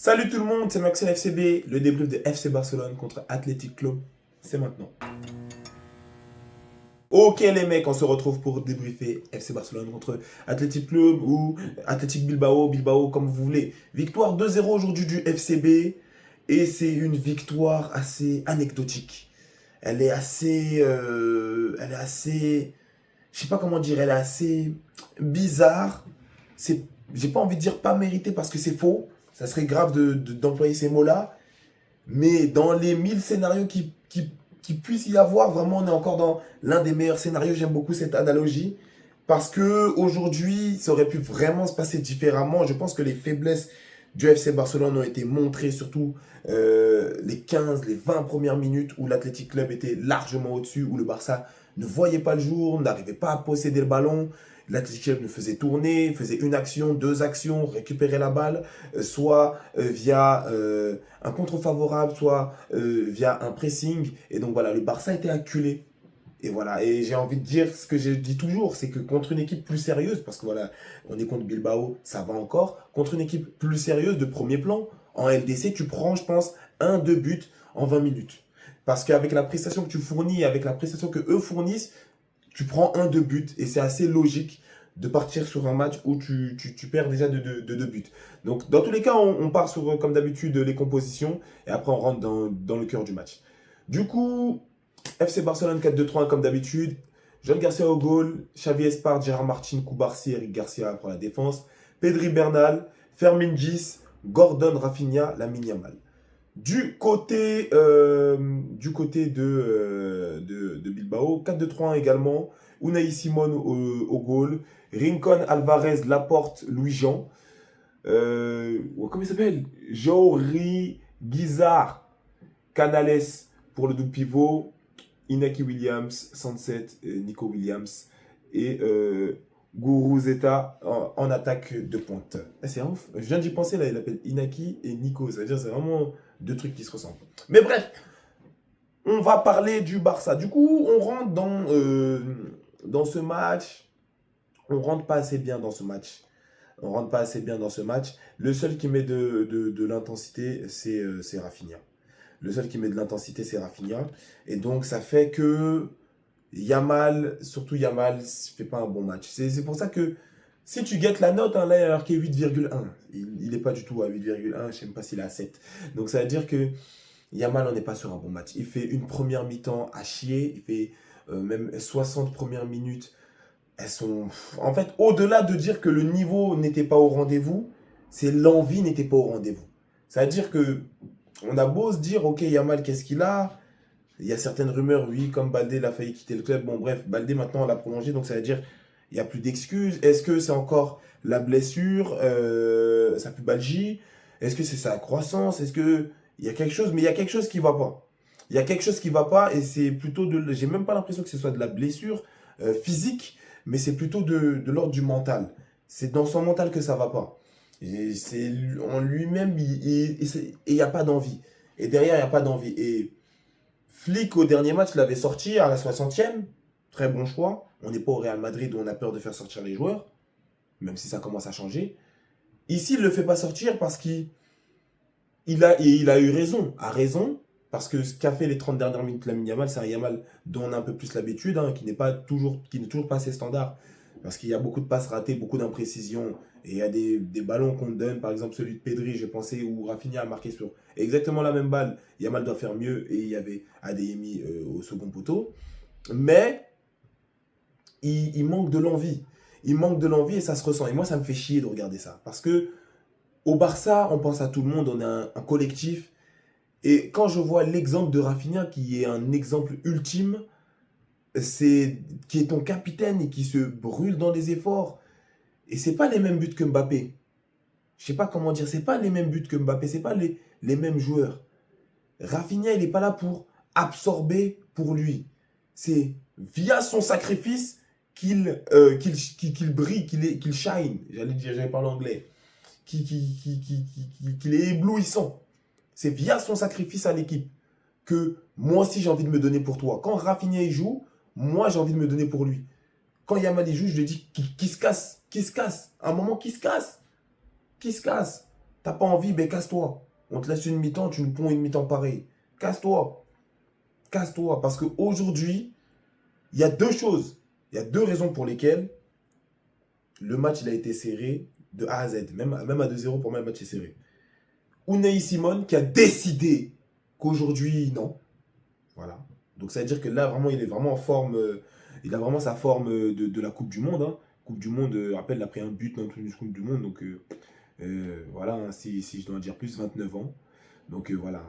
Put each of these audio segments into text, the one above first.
Salut tout le monde, c'est Maxime FCB, le débrief de FC Barcelone contre Athletic Club, c'est maintenant. Ok les mecs, on se retrouve pour débriefer FC Barcelone contre Athletic Club ou Athletic Bilbao, Bilbao comme vous voulez. Victoire 2-0 aujourd'hui du FCB et c'est une victoire assez anecdotique. Elle est assez, je sais pas comment dire, elle est assez bizarre. C'est, j'ai pas envie de dire pas mérité parce que c'est faux. Ça serait grave d'employer ces mots-là. Mais dans les 1000 scénarios qui puissent y avoir, vraiment, on est encore dans l'un des meilleurs scénarios. J'aime beaucoup cette analogie. Parce que aujourd'hui, ça aurait pu vraiment se passer différemment. Je pense que les faiblesses du FC Barcelone ont été montrées, surtout les 15, les 20 premières minutes où l'Athletic Club était largement au-dessus, où le Barça ne voyait pas le jour, n'arrivait pas à posséder le ballon. L'Athletic Club nous faisait tourner, faisait une action, deux actions, récupérer la balle, soit via un contre favorable, soit via un pressing. Et donc voilà, le Barça était acculé. Et voilà, et j'ai envie de dire ce que je dis toujours, c'est que contre une équipe plus sérieuse, parce que voilà, on est contre Bilbao, ça va encore, contre une équipe plus sérieuse de premier plan, en LDC, tu prends, je pense, un, deux buts en 20 minutes. Parce qu'avec la prestation que tu fournis, avec la prestation que eux fournissent, tu prends un, deux buts, et c'est assez logique de partir sur un match où tu perds déjà de deux buts. Donc, dans tous les cas, on part sur, comme d'habitude, les compositions, et après, on rentre dans le cœur du match. Du coup, FC Barcelone 4-2-3-1 comme d'habitude. John Garcia au goal, Xavi Espart, Gérard Martin, Koubarsi, Eric Garcia pour la défense. Pedri Bernal, Fermin Gis, Gordon Rafinha, Lamine Yamal. Du côté de Bilbao, 4-2-3-1 également. Unai Simon au goal. Rincon, Alvarez, Laporte, Louis-Jean. Comment il s'appelle? Jory Guizard, Canales pour le double pivot. Inaki Williams, Sunset, Nico Williams et Guruzeta en attaque de pointe. C'est ouf. Je viens d'y penser là, il appelle Inaki et Nico. Ça veut dire c'est vraiment deux trucs qui se ressemblent. Mais bref, on va parler du Barça. Du coup, on rentre dans ce match. On rentre pas assez bien dans ce match. On rentre pas assez bien dans ce match. Le seul qui met de l'intensité, c'est Rafinha. Le seul qui met de l'intensité, c'est Rafinha. Et donc, ça fait que Yamal, surtout Yamal, fait pas un bon match. C'est pour ça que si tu guettes la note, hein, là, il a marqué 8,1. Il n'est pas du tout à 8,1, je ne sais même pas s'il est à 7. Donc, ça veut dire que Yamal, on n'est pas sur un bon match. Il fait une première mi-temps à chier. Il fait même 60 premières minutes. Elles sont. En fait, au-delà de dire que le niveau n'était pas au rendez-vous, c'est l'envie n'était pas au rendez-vous. C'est-à-dire que on a beau se dire, ok, Yamal, qu'est-ce qu'il a? Il y a certaines rumeurs, oui, comme Baldé il a failli quitter le club. Bon, bref, Baldé maintenant l'a prolongé, donc ça veut dire il n'y a plus d'excuses. Est-ce que c'est encore la blessure, sa pubalgie? Est-ce que c'est sa croissance? Est-ce que il y a quelque chose? Mais il y a quelque chose qui va pas. Il y a quelque chose qui va pas et c'est plutôt de. J'ai même pas l'impression que ce soit de la blessure physique, mais c'est plutôt de l'ordre du mental. C'est dans son mental que ça va pas. Et c'est en lui-même, et il n'y a pas d'envie. Et derrière, il n'y a pas d'envie. Et Flick, au dernier match, l'avait sorti à la 60e. Très bon choix. On n'est pas au Real Madrid où on a peur de faire sortir les joueurs, même si ça commence à changer. Ici, il ne le fait pas sortir parce qu'il a eu raison. A raison, parce que ce qu'a fait les 30 dernières minutes Lamine Yamal, c'est un Yamal dont on a un peu plus l'habitude, hein, qui n'est toujours pas assez standard. Parce qu'il y a beaucoup de passes ratées, beaucoup d'imprécisions. Et il y a des ballons qu'on donne, par exemple celui de Pedri, j'ai pensé, où Rafinha a marqué sur exactement la même balle. Yamal doit faire mieux et il y avait Adeyemi au second poteau. Mais il manque de l'envie. Il manque de l'envie et ça se ressent. Et moi, ça me fait chier de regarder ça. Parce que au Barça, on pense à tout le monde, on est un collectif. Et quand je vois l'exemple de Rafinha, qui est un exemple ultime, qui est ton capitaine et qui se brûle dans les efforts. Et c'est pas les mêmes buts que Mbappé. Je sais pas comment dire, c'est pas les mêmes buts que Mbappé, c'est pas les mêmes joueurs. Rafinha, il n'est pas là pour absorber pour lui. C'est via son sacrifice qu'il brille, qu'il shine. J'allais parler anglais. Qu'il est éblouissant. C'est via son sacrifice à l'équipe que moi aussi j'ai envie de me donner pour toi. Quand Rafinha il joue, moi j'ai envie de me donner pour lui. Quand Yamal il joue, je lui dis qu'il se casse, qu'il se casse. À un moment, qu'il se casse. Qui se casse. T'as pas envie, ben casse-toi. On te laisse une mi-temps, tu nous ponds une mi-temps pareil. Casse-toi. Casse-toi. Parce qu'aujourd'hui, il y a deux choses. Il y a deux raisons pour lesquelles le match il a été serré de A à Z. Même à 2-0, pour moi, le match est serré. Unai Simon qui a décidé qu'aujourd'hui, non. Voilà. Donc ça veut dire que là, vraiment, il est vraiment en forme. Il a vraiment sa forme de la Coupe du Monde. Hein. Coupe du Monde, rappelle, il a pris un but dans une Coupe du Monde. Donc voilà, hein, si je dois en dire plus, 29 ans. Donc voilà,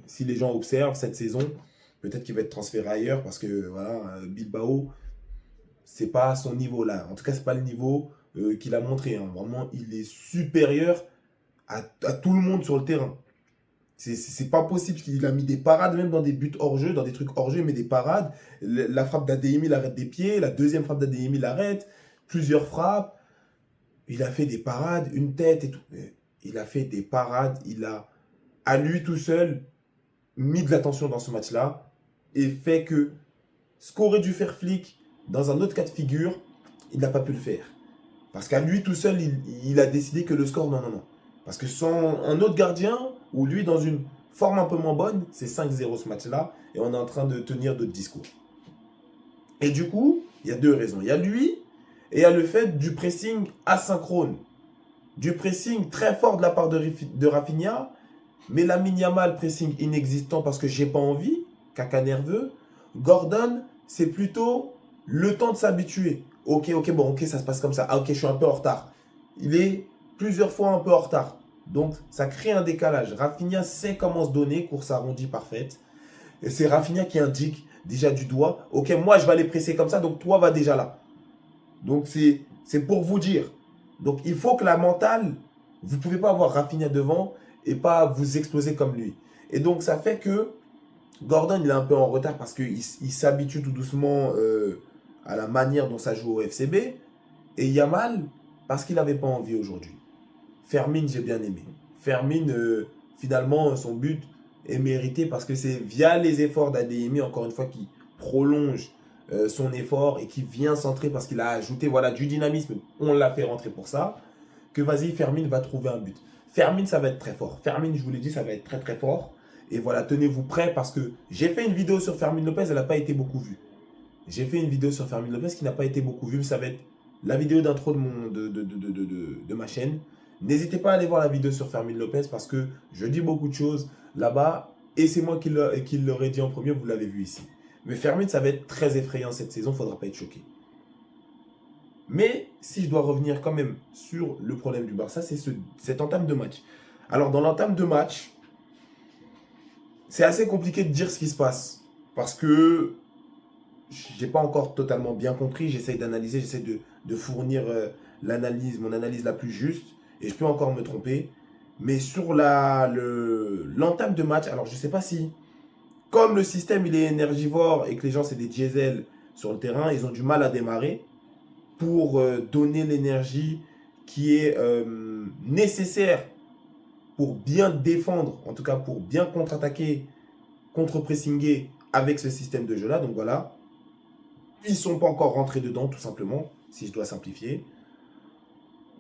si les gens observent cette saison, peut-être qu'il va être transféré ailleurs parce que voilà, Bilbao, c'est pas à son niveau là. En tout cas, c'est pas le niveau qu'il a montré. Hein. Vraiment, il est supérieur à tout le monde sur le terrain. C'est pas possible qu'il a mis des parades, même dans des buts hors jeu, dans des trucs hors jeu, il met des parades. La frappe d'Adeyemi, il arrête des pieds. La deuxième frappe d'Adeyemi, il arrête. Plusieurs frappes. Il a fait des parades, une tête et tout. Il a fait des parades. Il a, à lui tout seul, mis de l'attention dans ce match-là et fait que ce qu'aurait dû faire Flick dans un autre cas de figure, il n'a pas pu le faire. Parce qu'à lui tout seul, il a décidé que le score, non, non, non. Parce que sans un autre gardien, ou lui dans une forme un peu moins bonne, c'est 5-0 ce match-là, et on est en train de tenir d'autres discours. Et du coup, il y a deux raisons. Il y a lui, et il y a le fait du pressing asynchrone. Du pressing très fort de la part de Rafinha, mais Lamine Yamal, pressing inexistant parce que j'ai pas envie, caca nerveux. Gordon, c'est plutôt le temps de s'habituer. Ok, bon, ok, ça se passe comme ça. Ah, ok, je suis un peu en retard. Il est plusieurs fois un peu en retard. Donc, ça crée un décalage. Rafinha sait comment se donner, course arrondie parfaite. Et c'est Rafinha qui indique déjà du doigt. Ok, moi, je vais aller presser comme ça, donc toi, va déjà là. Donc, c'est pour vous dire. Donc, il faut que la mentale, vous ne pouvez pas avoir Rafinha devant et pas vous exploser comme lui. Et donc, ça fait que Gordon, il est un peu en retard parce qu'il s'habitue tout doucement à la manière dont ça joue au FCB. Et Yamal, parce qu'il n'avait pas envie aujourd'hui. Fermin, j'ai bien aimé. Fermin, finalement, son but est mérité parce que c'est via les efforts d'Adeyemi, encore une fois, qui prolonge son effort et qui vient centrer parce qu'il a ajouté voilà, du dynamisme. On l'a fait rentrer pour ça. Que vas-y, Fermin va trouver un but. Fermin, ça va être très fort. Fermin, je vous l'ai dit, ça va être très très fort. Et voilà, tenez-vous prêts parce que j'ai fait une vidéo sur Fermin Lopez, elle n'a pas été beaucoup vue. J'ai fait une vidéo sur Fermin Lopez qui n'a pas été beaucoup vue, mais ça va être la vidéo d'intro de ma chaîne. N'hésitez pas à aller voir la vidéo sur Fermin Lopez parce que je dis beaucoup de choses là-bas et c'est moi qui l'aurais dit en premier, vous l'avez vu ici. Mais Fermin, ça va être très effrayant cette saison, il ne faudra pas être choqué. Mais si je dois revenir quand même sur le problème du Barça, c'est cette entame de match. Alors dans l'entame de match, c'est assez compliqué de dire ce qui se passe parce que j'ai pas encore totalement bien compris. J'essaie d'analyser, j'essaie de fournir mon analyse la plus juste et je peux encore me tromper. Mais sur l'entame de match, alors je sais pas si, comme le système il est énergivore et que les gens c'est des diesels sur le terrain, ils ont du mal à démarrer pour donner l'énergie qui est nécessaire pour bien défendre, en tout cas pour bien contre-attaquer, contre-pressinguer avec ce système de jeu-là. Donc voilà, ils ne sont pas encore rentrés dedans, tout simplement, si je dois simplifier.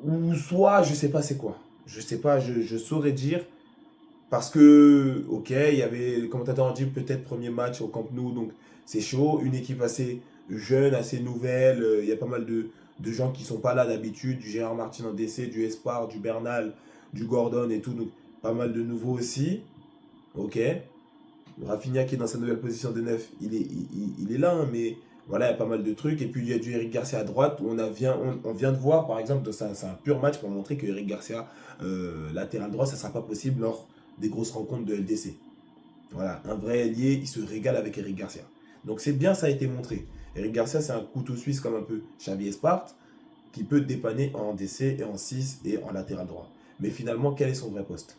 Ou soit, je ne sais pas c'est quoi. Je ne sais pas, je saurais dire. Parce que, ok, il y avait, le commentateur a dit peut-être premier match au Camp Nou, donc c'est chaud. Une équipe assez jeune, assez nouvelle. Il y a pas mal de gens qui ne sont pas là d'habitude. Du Gérard Martin en DC, du Espoir, du Bernal, du Gordon et tout. Donc pas mal de nouveaux aussi. Ok. Rafinha qui est dans sa nouvelle position de neuf, il est là, hein, mais voilà, il y a pas mal de trucs. Et puis il y a du Eric Garcia à droite, où on vient de voir, par exemple, c'est un pur match pour montrer que Eric Garcia, latéral droit, ça ne sera pas possible lors des grosses rencontres de LDC. Voilà, un vrai ailier, il se régale avec Eric Garcia. Donc c'est bien, ça a été montré. Eric Garcia, c'est un couteau suisse comme un peu Xavi Espart, qui peut dépanner en DC et en 6 et en latéral droit. Mais finalement, quel est son vrai poste?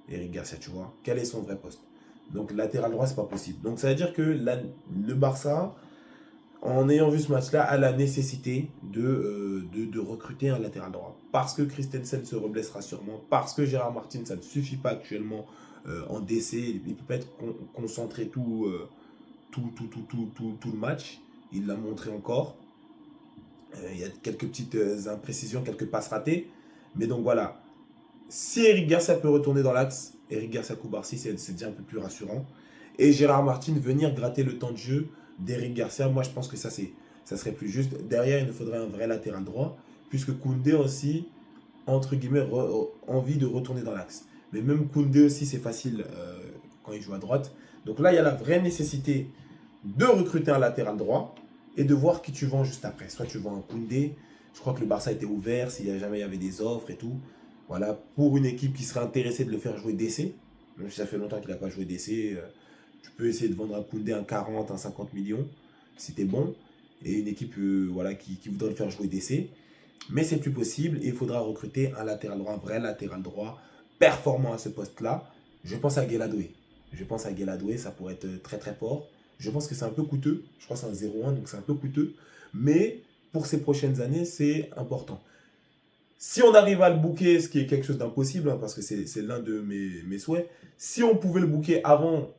Eric Garcia, tu vois, quel est son vrai poste? Donc latéral droit, c'est pas possible. Donc ça veut dire que le Barça, en ayant vu ce match-là, a la nécessité de recruter un latéral droit. Parce que Christensen se reblessera sûrement, parce que Gérard Martin, ça ne suffit pas actuellement en DC, il ne peut pas être concentré tout le match. Il l'a montré encore. Il y a quelques petites imprécisions, quelques passes ratées. Mais donc voilà, Si Eric Garcia peut retourner dans l'axe, Eric Garcia Koubarsi, c'est déjà un peu plus rassurant. Et Gérard Martin, venir gratter le temps de jeu d'Eric Garcia, moi je pense que ça serait plus juste. Derrière, il nous faudrait un vrai latéral droit, puisque Koundé aussi, entre guillemets, envie de retourner dans l'axe. Mais même Koundé aussi, c'est facile quand il joue à droite. Donc là, il y a la vraie nécessité de recruter un latéral droit et de voir qui tu vends juste après. Soit tu vends un Koundé, je crois que le Barça était ouvert, s'il y a jamais il y avait des offres et tout. Voilà, pour une équipe qui serait intéressée de le faire jouer d'essai, même si ça fait longtemps qu'il n'a pas joué d'essai, tu peux essayer de vendre un Koundé un 40, un 50 millions, si t'es bon, et une équipe voilà, qui voudrait le faire jouer d'essai. Mais c'est plus possible et il faudra recruter un latéral droit, un vrai latéral droit, performant à ce poste-là. Je pense à Gueladoué. Ça pourrait être très très fort. Je pense que c'est un peu coûteux. Je crois que c'est un 0-1, donc c'est un peu coûteux. Mais pour ces prochaines années, c'est important. Si on arrive à le booker, ce qui est quelque chose d'impossible, hein, parce que c'est l'un de mes souhaits, si on pouvait le booker avant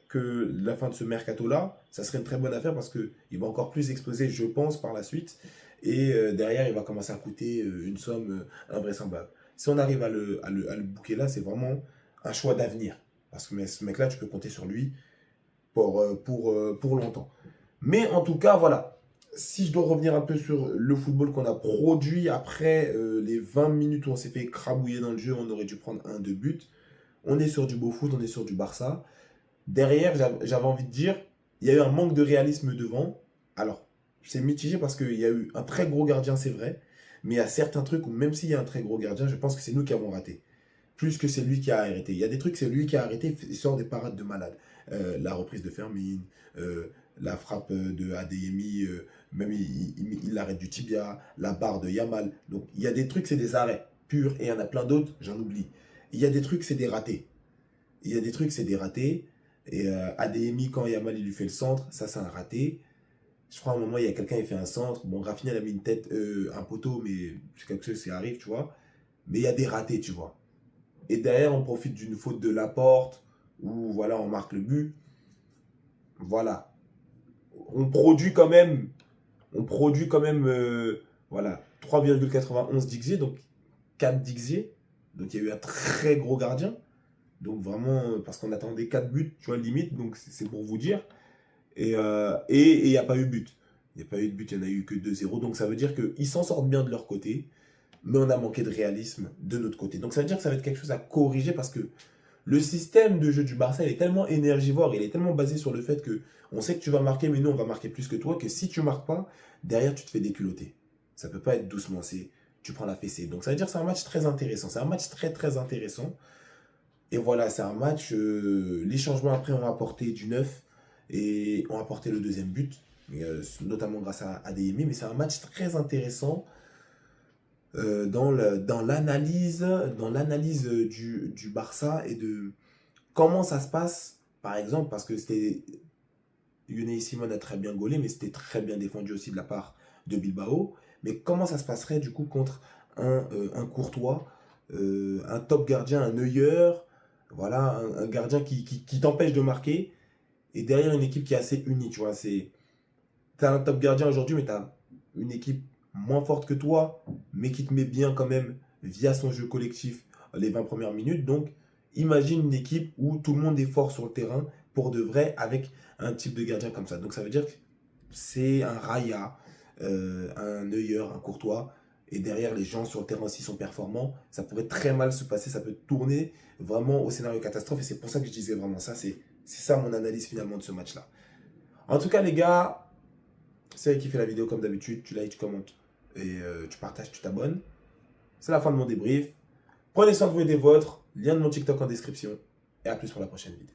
que la fin de ce mercato-là, ça serait une très bonne affaire parce qu'il va encore plus exploser, je pense, par la suite. Et derrière, il va commencer à coûter une somme invraisemblable. Si on arrive à le booker là, c'est vraiment un choix d'avenir. Parce que ce mec-là, tu peux compter sur lui pour longtemps. Mais en tout cas, voilà. Si je dois revenir un peu sur le football qu'on a produit après les 20 minutes où on s'est fait écrabouiller dans le jeu, on aurait dû prendre 1-2 buts. On est sur du beau foot, on est sur du Barça. Derrière, j'avais envie de dire, il y a eu un manque de réalisme devant. Alors, c'est mitigé parce qu'il y a eu un très gros gardien, c'est vrai. Mais il y a certains trucs où même s'il y a un très gros gardien, je pense que c'est nous qui avons raté. Plus que c'est lui qui a arrêté. Il y a des trucs, c'est lui qui a arrêté, il sort des parades de malade. La reprise de Fermin, la frappe de Adeyemi, même il l'arrête du tibia, la barre de Yamal. Donc il y a des trucs, c'est des arrêts purs, et il y en a plein d'autres, j'en oublie. Il y a des trucs, c'est des ratés. Il y a des trucs, c'est des ratés. Et Adeyemi, quand Yamal il lui fait le centre, ça c'est un raté. Je crois à un moment, il y a quelqu'un qui fait un centre. Bon, Rafinha il a mis une tête, un poteau, mais c'est quelque chose qui arrive, tu vois. Mais il y a des ratés, tu vois. Et derrière, on profite d'une faute de Laporte, où voilà, on marque le but. Voilà. On produit quand même voilà, 3,91 d'XG, donc 4 d'XG. Donc il y a eu un très gros gardien. Donc vraiment, parce qu'on attendait 4 buts, tu vois, limite, donc c'est pour vous dire. Et il n'y a pas eu but. Il n'y a pas eu de but, il n'y en a eu que 2-0. Donc ça veut dire qu'ils s'en sortent bien de leur côté, mais on a manqué de réalisme de notre côté. Donc ça veut dire que ça va être quelque chose à corriger parce que le système de jeu du Barça il est tellement énergivore, il est tellement basé sur le fait que on sait que tu vas marquer, mais nous on va marquer plus que toi, que si tu marques pas, derrière tu te fais déculoter. Ça peut pas être doucement, tu prends la fessée. Donc ça veut dire que c'est un match très intéressant. C'est un match très très intéressant. Et voilà, c'est un match. Les changements après ont apporté du neuf et ont apporté le deuxième but, notamment grâce à Adeyemi. Mais c'est un match très intéressant dans l'analyse du Barça et de comment ça se passe, par exemple, parce que Unai Simon a très bien gaulé, mais c'était très bien défendu aussi de la part de Bilbao. Mais comment ça se passerait du coup contre un Courtois, un top gardien, un Neuer, voilà, un gardien qui t'empêche de marquer, et derrière une équipe qui est assez unie, tu vois. T'as un top gardien aujourd'hui, mais t'as une équipe moins forte que toi, mais qui te met bien quand même via son jeu collectif les 20 premières minutes. Donc, imagine une équipe où tout le monde est fort sur le terrain pour de vrai avec un type de gardien comme ça. Donc, ça veut dire que c'est un Raya, un Neuer, un Courtois. Et derrière, les gens sur le terrain aussi sont performants. Ça pourrait très mal se passer, ça peut tourner vraiment au scénario catastrophe. Et c'est pour ça que je disais vraiment ça. C'est ça mon analyse finalement de ce match-là. En tout cas, les gars, c'est qui fait la vidéo comme d'habitude, tu likes, tu commentes et tu partages, tu t'abonnes. C'est la fin de mon débrief. Prenez soin de vous et des vôtres. Lien de mon TikTok en description. Et à plus pour la prochaine vidéo.